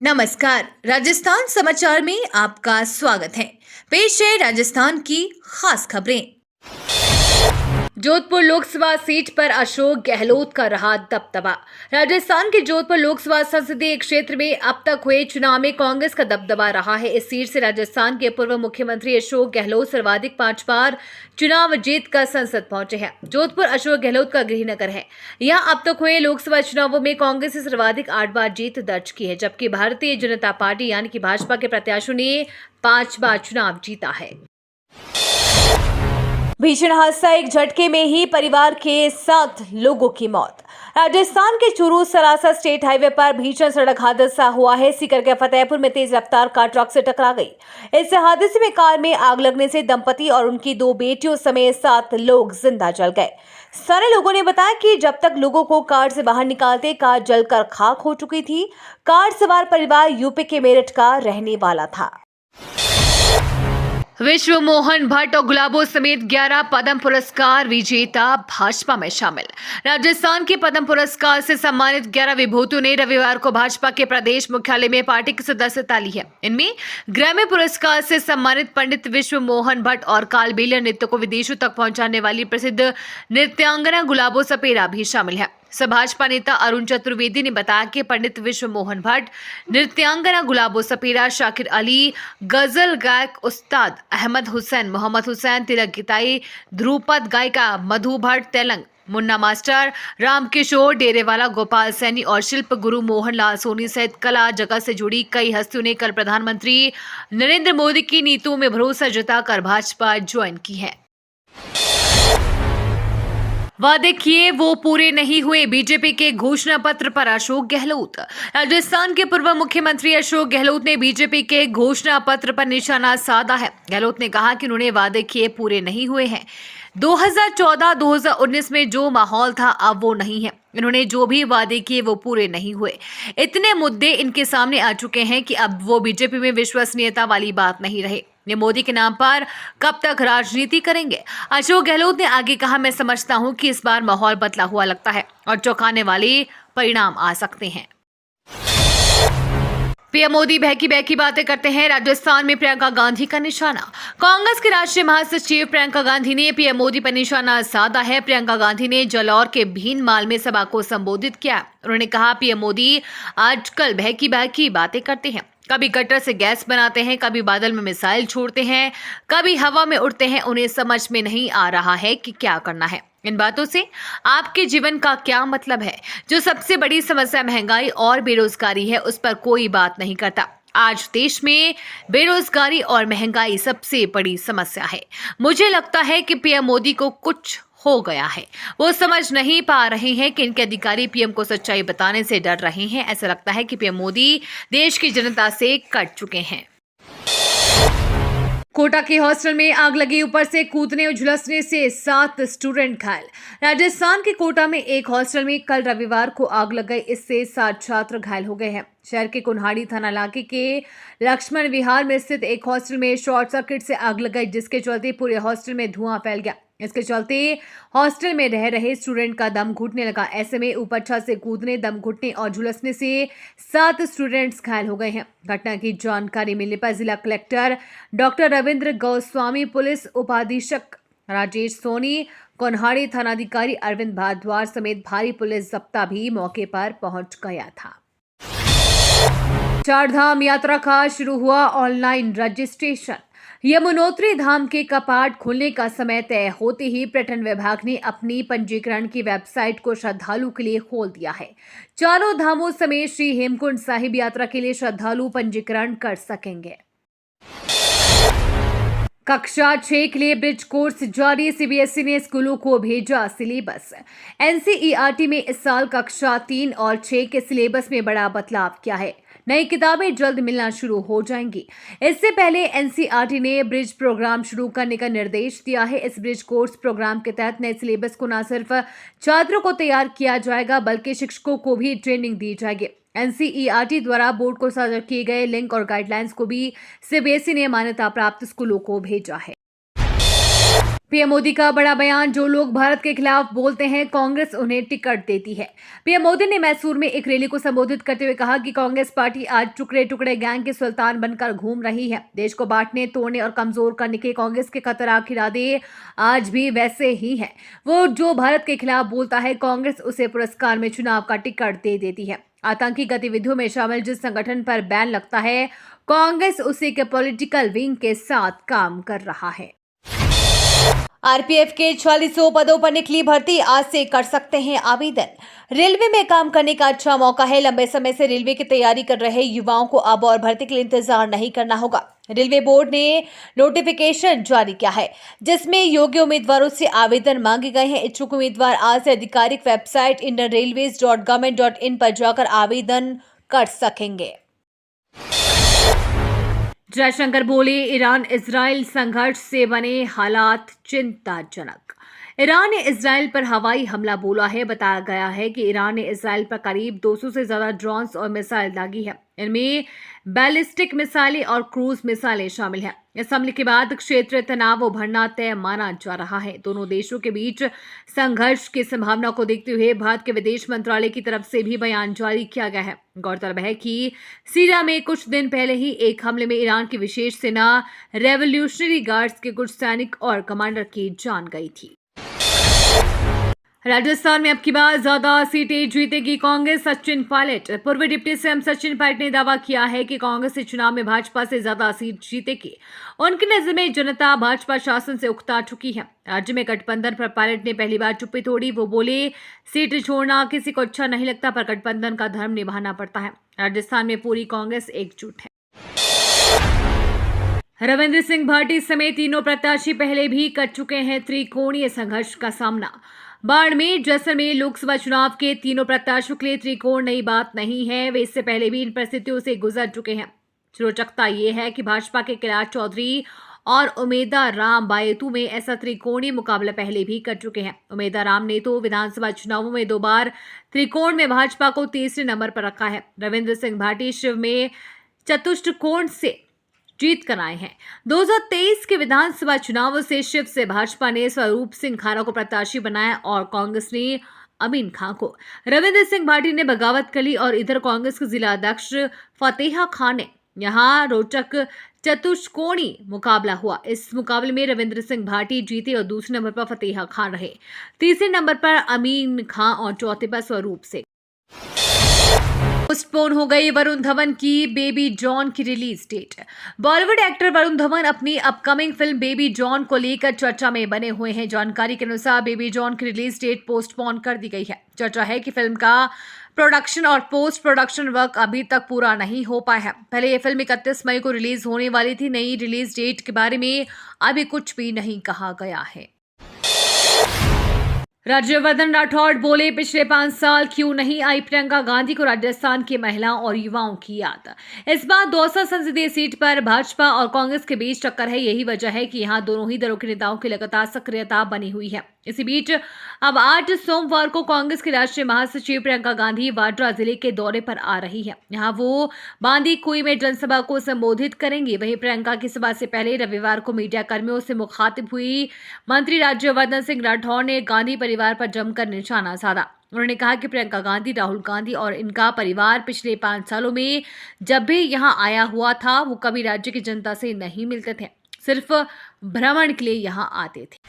नमस्कार, राजस्थान समाचार में आपका स्वागत है। पेश है राजस्थान की खास खबरें। जोधपुर लोकसभा सीट पर अशोक गहलोत का रहा दबदबा। राजस्थान के जोधपुर लोकसभा संसदीय क्षेत्र में अब तक हुए चुनाव में कांग्रेस का दबदबा रहा है। इस सीट से राजस्थान के पूर्व मुख्यमंत्री अशोक गहलोत सर्वाधिक 5 बार चुनाव जीतकर संसद पहुंचे हैं। जोधपुर अशोक गहलोत का गृहनगर है। यहां अब तक हुए लोकसभा चुनावों में कांग्रेस ने सर्वाधिक 8 बार जीत दर्ज की है, जबकि भारतीय जनता पार्टी यानी कि भाजपा के प्रत्याशियों ने 5 बार चुनाव जीता है। भीषण हादसा, एक झटके में ही परिवार के 7 लोगों की मौत। राजस्थान के चूरू सरासा स्टेट हाईवे पर भीषण सड़क हादसा हुआ है। सीकर के फतेहपुर में तेज रफ्तार कार ट्रक से टकरा गई। इस हादसे में कार में आग लगने से दंपति और उनकी 2 बेटियों समेत 7 लोग जिंदा जल गए। सारे लोगों ने बताया कि जब तक लोगों को कार से बाहर निकालते कार जलकर खाक हो चुकी थी। कार सवार परिवार यूपी के मेरठ का रहने वाला था। विश्व मोहन भट्ट और गुलाबो समेत 11 पद्म पुरस्कार विजेता भाजपा में शामिल। राजस्थान के पद्म पुरस्कार से सम्मानित 11 विभूतियों ने रविवार को भाजपा के प्रदेश मुख्यालय में पार्टी की सदस्यता ली है। इनमें ग्रैमी पुरस्कार से सम्मानित पंडित विश्व मोहन भट्ट और कालबेलिया नृत्य को विदेशों तक पहुंचाने वाली प्रसिद्ध नृत्यांगना गुलाबो सपेरा भी शामिल है। भाजपा नेता अरुण चतुर्वेदी ने बताया कि पंडित विश्व मोहन भट्ट, नृत्यांगना गुलाबो सपेरा, शाकिर अली, गजल गायक उस्ताद अहमद हुसैन, मोहम्मद हुसैन, तिलक गीताई, ध्रुपद गायिका मधु भट्ट तेलंग, मुन्ना मास्टर, रामकिशोर डेरेवाला, गोपाल सैनी और शिल्प गुरु मोहन लाल सोनी सहित कला जगत से जुड़ी कई हस्तियों ने कल प्रधानमंत्री नरेंद्र मोदी की नीतियों में भरोसा जताकर भाजपा ज्वाइन की है। वादे किए वो पूरे नहीं हुए, बीजेपी के घोषणा पत्र पर अशोक गहलोत। राजस्थान के पूर्व मुख्यमंत्री अशोक गहलोत ने बीजेपी के घोषणा पत्र पर निशाना साधा है। गहलोत ने कहा कि उन्होंने वादे किए पूरे नहीं हुए हैं। 2014-2019 में जो माहौल था अब वो नहीं है। इन्होंने जो भी वादे किए वो पूरे नहीं हुए। इतने मुद्दे इनके सामने आ चुके हैं कि अब वो बीजेपी में विश्वसनीयता वाली बात नहीं रहे। ये मोदी के नाम पर कब तक राजनीति करेंगे। अशोक गहलोत ने आगे कहा, मैं समझता हूं कि इस बार माहौल बदला हुआ लगता है और चौंकाने वाले परिणाम आ सकते हैं। पीएम मोदी बहकी बातें करते हैं। राजस्थान में प्रियंका गांधी का निशाना। कांग्रेस के राष्ट्रीय महासचिव प्रियंका गांधी ने पीएम मोदी पर निशाना साधा है। प्रियंका गांधी ने जालौर के भीनमाल में सभा को संबोधित किया। उन्होंने कहा, पीएम मोदी आजकल बहकी बातें करते हैं। कभी गटर से गैस बनाते हैं, कभी बादल में मिसाइल छोड़ते हैं, कभी हवा में उड़ते हैं। उन्हें समझ में नहीं आ रहा है कि क्या करना है। इन बातों से आपके जीवन का क्या मतलब है। जो सबसे बड़ी समस्या महंगाई और बेरोजगारी है, उस पर कोई बात नहीं करता। आज देश में बेरोजगारी और महंगाई सबसे बड़ी समस्या है। मुझे लगता है कि पीएम मोदी को कुछ हो गया है। वो समझ नहीं पा रहे हैं कि इनके अधिकारी पीएम को सच्चाई बताने से डर रहे हैं। ऐसा लगता है कि पीएम मोदी देश की जनता से कट चुके हैं। कोटा के हॉस्टल में आग लगी, ऊपर से कूदने और झुलसने से 7 स्टूडेंट घायल। राजस्थान के कोटा में एक हॉस्टल में कल रविवार को आग लग गई। इससे 7 छात्र घायल हो गए हैं। शहर के कुन्हाड़ी थाना इलाके के लक्ष्मण विहार में स्थित एक हॉस्टल में शॉर्ट सर्किट से आग लग गई, जिसके चलते पूरे हॉस्टल में धुआं फैल गया। इसके चलते हॉस्टल में रह रहे स्टूडेंट का दम घुटने लगा। ऐसे में ऊपर छत से कूदने, दम घुटने और झुलसने से 7 स्टूडेंट्स घायल हो गए हैं। घटना की जानकारी मिलने पर जिला collector doctor Ravindra Goswami, police उपाधीक्षक राजेश सोनी, कोन्हाड़ी थानाधिकारी अरविंद भारद्वाज समेत भारी पुलिस जब्ता भी मौके पर पहुंच गया था। चारधाम यात्रा का शुरू हुआ ऑनलाइन रजिस्ट्रेशन। यमुनोत्री धाम के कपाट खुलने का समय तय होते ही पर्यटन विभाग ने अपनी पंजीकरण की वेबसाइट को श्रद्धालु के लिए खोल दिया है। चारों धामों समेत श्री हेमकुंड साहिब यात्रा के लिए श्रद्धालु पंजीकरण कर सकेंगे। कक्षा 6 के लिए ब्रिज कोर्स जारी। सीबीएसई ने स्कूलों को भेजा सिलेबस। एनसीईआरटी में इस साल कक्षा 3 और 6 के सिलेबस में बड़ा बदलाव किया है। नई किताबें जल्द मिलना शुरू हो जाएंगी। इससे पहले एनसीईआरटी ने ब्रिज प्रोग्राम शुरू करने का निर्देश दिया है। इस ब्रिज कोर्स प्रोग्राम के तहत नए सिलेबस को न सिर्फ छात्रों को तैयार किया जाएगा, बल्कि शिक्षकों को भी ट्रेनिंग दी जाएगी। एनसीईआरटी द्वारा बोर्ड को साझा किए गए लिंक और गाइडलाइंस को भी सीबीएसई ने मान्यता प्राप्त स्कूलों को भेजा है। पीएम मोदी का बड़ा बयान, जो लोग भारत के खिलाफ बोलते हैं कांग्रेस उन्हें टिकट देती है। पीएम मोदी ने मैसूर में एक रैली को संबोधित करते हुए कहा कि कांग्रेस पार्टी आज टुकड़े टुकड़े गैंग के सुल्तान बनकर घूम रही है। देश को बांटने, तोड़ने और कमजोर करने के कांग्रेस के खतरनाक इरादे आज भी वैसे ही है। वो जो भारत के खिलाफ बोलता है, कांग्रेस उसे पुरस्कार में चुनाव का टिकट दे देती है। आतंकी गतिविधियों में शामिल जिस संगठन पर बैन लगता है, कांग्रेस उसी के पॉलिटिकल विंग के साथ काम कर रहा है। आरपीएफ के 4600 पदों पर निकली भर्ती, आज से कर सकते हैं आवेदन। रेलवे में काम करने का अच्छा मौका है। लंबे समय से रेलवे की तैयारी कर रहे युवाओं को अब और भर्ती के लिए इंतजार नहीं करना होगा। रेलवे बोर्ड ने नोटिफिकेशन जारी किया है, जिसमें योग्य उम्मीदवारों से आवेदन मांगे गए हैं। इच्छुक उम्मीदवार आज से आधिकारिक वेबसाइट indianrailways.government.in पर जाकर आवेदन कर सकेंगे। जयशंकर बोले, ईरान इजराइल संघर्ष से बने हालात चिंताजनक। ईरान ने इजराइल पर हवाई हमला बोला है। बताया गया है कि ईरान ने इजराइल पर करीब 200 से ज्यादा ड्रोन्स और मिसाइल दागी है। इनमें बैलिस्टिक मिसाइलें और क्रूज मिसाइलें शामिल हैं। इस हमले के बाद क्षेत्रीय तनाव उभरना तय माना जा रहा है। दोनों देशों के बीच संघर्ष की संभावना को देखते हुए भारत के विदेश मंत्रालय की तरफ से भी बयान जारी किया गया है। गौरतलब है कि सीरिया में कुछ दिन पहले ही एक हमले में ईरान की विशेष सेना रेवोल्यूशनरी गार्ड्स के कुछ सैनिक और कमांडर की जान गई थी। राजस्थान में अब की बार ज्यादा सीटें जीतेगी कांग्रेस, सचिन पायलट। पूर्व डिप्टी सीएम सचिन पायलट ने दावा किया है कि कांग्रेस इस चुनाव में भाजपा से ज्यादा सीट जीतेगी। उनकी नजर में जनता भाजपा शासन से उकता चुकी है। राज्य में गठबंधन पर पायलट ने पहली बार चुप्पी तोड़ी। वो बोले, सीट छोड़ना किसी को अच्छा नहीं लगता, पर गठबंधन का धर्म निभाना पड़ता है। राजस्थान में पूरी कांग्रेस एकजुट है। रविंद्र सिंह भाटी समेत तीनों प्रत्याशी पहले भी कर चुके हैं त्रिकोणीय संघर्ष का सामना। बाड़मेर, जैसलमेर लोकसभा चुनाव के तीनों प्रत्याशियों के लिए त्रिकोण नई बात नहीं है। वे इससे पहले भी इन परिस्थितियों से गुजर चुके हैं। रोचकता ये है कि भाजपा के कैलाश चौधरी और उमेदा राम बायतू में ऐसा त्रिकोणीय मुकाबला पहले भी कर चुके हैं। उमेदा राम ने तो विधानसभा चुनावों में 2 बार त्रिकोण में भाजपा को तीसरे नंबर पर रखा है। रविंद्र सिंह भाटी शिव में चतुष्टकोण से जीत कर आए हैं। 2023 के विधानसभा चुनावों से शिव से भाजपा ने स्वरूप सिंह खारा को प्रत्याशी बनाया और कांग्रेस ने अमीन खां को। रविंद्र सिंह भाटी ने बगावत कली और इधर कांग्रेस के जिला अध्यक्ष फतेहा खान ने। यहां रोचक चतुष्कोणी मुकाबला हुआ। इस मुकाबले में रविंद्र सिंह भाटी जीते और दूसरे नंबर पर फतेहा खान रहे। तीसरे नंबर पर अमीन खां और चौथे पर स्वरूप सिंह। पोस्टपोन हो गई वरुण धवन की बेबी जॉन की release date. Bollywood actor Varun Dhawan अपनी अपकमिंग फिल्म बेबी जॉन को लेकर चर्चा में बने हुए हैं। जानकारी के अनुसार बेबी जॉन की रिलीज डेट पोस्टपोन कर दी गई है। चर्चा है कि फिल्म का प्रोडक्शन और पोस्ट प्रोडक्शन वर्क अभी तक पूरा नहीं हो पाया है। पहले यह फिल्म 31 मई को रिलीज होने वाली थी। नई रिलीज डेट के बारे में अभी कुछ भी नहीं कहा गया है। राज्यवर्धन राठौड़ बोले, पिछले 5 साल क्यों नहीं आई प्रियंका गांधी को राजस्थान की महिलाओं और युवाओं की याद। इस बार दौसा संसदीय सीट पर भाजपा और कांग्रेस के बीच टक्कर है। यही वजह है कि यहां दोनों ही दलों के नेताओं की लगातार सक्रियता बनी हुई है। इसी बीच अब 8 सोमवार को कांग्रेस की राष्ट्रीय महासचिव प्रियंका गांधी वाड्रा जिले के दौरे पर आ रही है। यहां वो बांदी कुई में जनसभा को संबोधित करेंगी। वहीं प्रियंका की सभा से पहले रविवार को मीडिया कर्मियों से मुखातिब हुई मंत्री राज्यवर्धन सिंह राठौड़ ने गांधी परिवार पर जमकर निशाना साधा। उन्होंने कहा कि प्रियंका गांधी, राहुल गांधी और इनका परिवार पिछले 5 सालों में जब भी यहां आया हुआ था, वो कभी राज्य की जनता से नहीं मिलते थे, सिर्फ भ्रमण के लिए यहां आते थे।